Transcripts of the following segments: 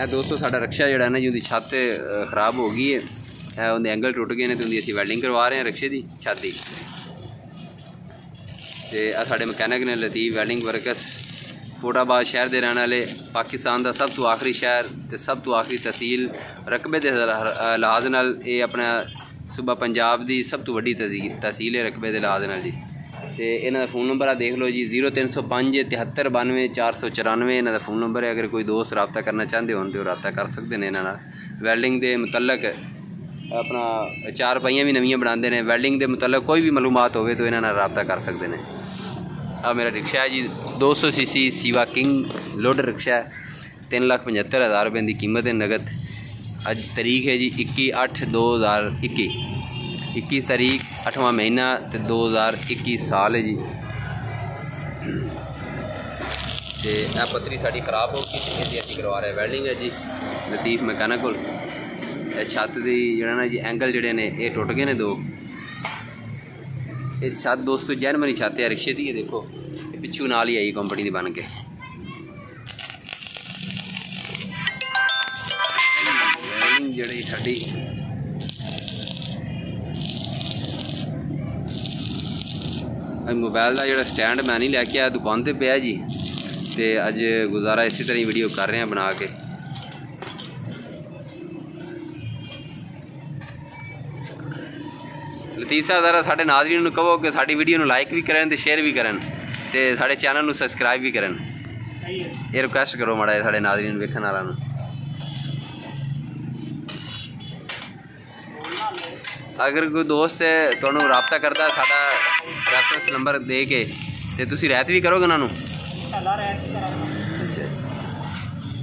दोस्तों साडा रक्शा जिहड़ा ना जी छत खराब हो गई है, उनके एंगल टुट गए हैं तो उनकी असीं वैल्डिंग करवा रहे हैं रक्शे की छत की। तो साढ़े मकैनिक ने लतीफ़ वैल्डिंग वर्कस फोटाबाद शहर के रहने वाले, पाकिस्तान का सब तो आखिरी शहर तो सब तो आखिरी तहसील रकबे के लिहाज नाल ये अपना सूबा पंजाब की सब तो वड्डी तहसील है रकबे के लिहाज नाल जी। तो इन्हों का फ़ोन नंबर देख लो जी 0305 73 92 494 इन्हों का फ़ोन नंबर है। अगर कोई दोस्त रबता करना चाहते हो तो रबता कर सकते हैं इन्हों वैल्डिंग के मुतलक। अपना चार पाइयाँ भी नवीं बनाते हैं, वैल्डिंग के मुतलक कोई भी मालूमात हो तो इन्हों रबता कर सकते हैं। अब मेरा रिक्शा है जी 200 CC Siva king loader rickshaw है, 3,75,000 रुपये की कीमत है नगद। अज तारीख है जी 21/8/2021, 21 तारीख 8वां महीना तो 2021 साल है जी। तो यह पत्तरी साड़ी खराब हो गई, असीं करवा रहे वैल्डिंग है जी लतीफ़ मैकेनिक कोल। छत की जरा ना जी एंगल जोड़े ने ये टुट गए ने दो। ये छत दोस्तों जैनमनी छत है रिक्शे की, देखो पिछू नाल ही आई कंपनी की बन के। वैल्डिंग जी साड़ी मोबाइल का जो स्टैंड मैं नहीं लैके आया दुकान पर पिया जी, तो अज गुजारा इसी तरह वीडियो कर रहे हैं बना के। लतीफ़ साहब ज़रा साढ़े नाज़रीन नूं कहो कि साड़ी वीडियो लाइक भी करें तो शेयर भी करें तो साढ़े चैनल नूं सबसक्राइब भी करें। ये रिक्वेस्ट करो माड़ा साढ़े नाज़रीन वेखण वाला नूं। अगर कोई दोस्त तुहानूं रबता करता साडा रेफरेंस नंबर दे के तो तुसीं रैत भी करोगे उन्होंने?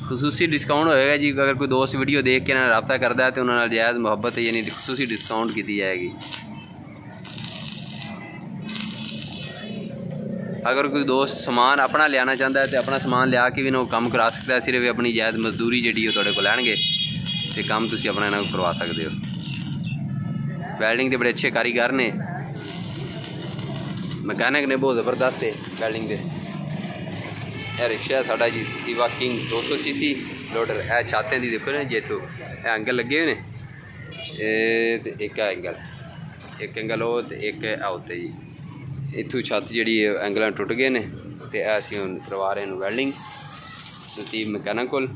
खसूसी डिस्काउंट होएगा जी। अगर कोई दोस्त वीडियो देख के ना रबता करता है तो उन्होंने जायज़ मुहब्बत यानी खसूसी डिस्काउंट की जाएगी। अगर कोई दोस्त समान अपना लियाना चाहता है तो अपना समान लिया के भी ना काम करा सकता है, सिर्फ अपनी जायज़ मजदूरी जी थोड़े को लैणगे तो काम तुसीं अपना इन्हां करवा सकते हो। वैल्डिंग के बड़े अच्छे कारीगर ने, मकैनिक ने बहुत ज़बरदस्त है वैल्डिंग के। यह रिक्शा साढ़ा जी सीवा किंग 200 सीसी लोडर। यह छातें की देखो ना जी, इतों एंगल लगे हुए हैं तो एक एंगल हो तो एक उत्ते जी। इतों छत जी एंगल टुट गए ने तो असीं हुण करवा रहे हैं वैल्डिंग लतीफ़ मैकेनिक कोल।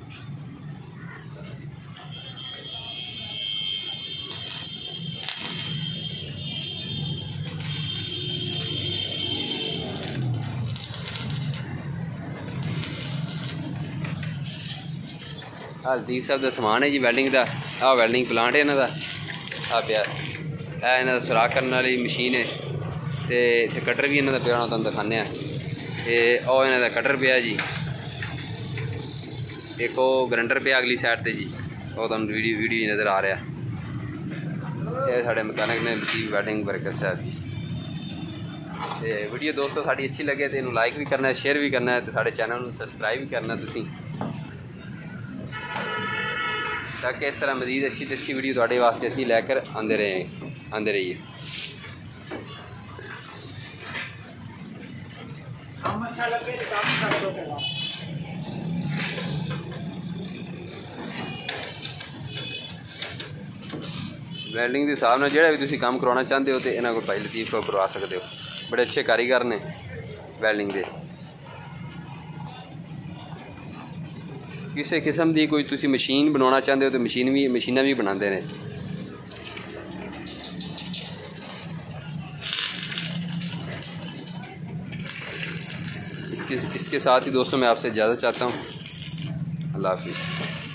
लतीफ़ साहब का समान है जी वैल्डिंग का। आ वैल्डिंग प्लांट है इन्हों का, आ पिया इन्हों सुराख करने वाली मशीन है तो इतने कटर भी इन्हों का पिया तुहानूं दिखाने। तो और इन्हों का कटर पिया जी, एक वो ग्राइंडर पिया अगली साइड से जी, वो तुहानूं वीडियो नज़र आ रहा। ये साढ़े मकैनिक ने लतीफ़ वैल्डिंग वर्कस साहब जी। तो वीडियो दोस्तों साड़ी अच्छी लगे तो इन्हूं लाइक भी करना है, शेयर भी करना है तो साढ़े चैनल को सबसक्राइब भी करना तुसीं, ताकि इस तरह मज़ीद अच्छी तो अच्छी वीडियो थोड़े वास्ते असीं लैकर आते रहिए। वैल्डिंग के हिसाब नाल जिहड़ा भी तुसीं काम करवाना चाहते हो तो इन्हां कोल भाई लतीफ़ को करवा सकते हो। बड़े अच्छे कारीगर ने वैल्डिंग के। किसी किस्म की कोई तुसी मशीन बनाना चाहते हो तो मशीनां भी बनाते हैं। इसके साथ ही दोस्तों मैं आपसे इजाज़त चाहता हूँ। अल्लाह हाफिज़।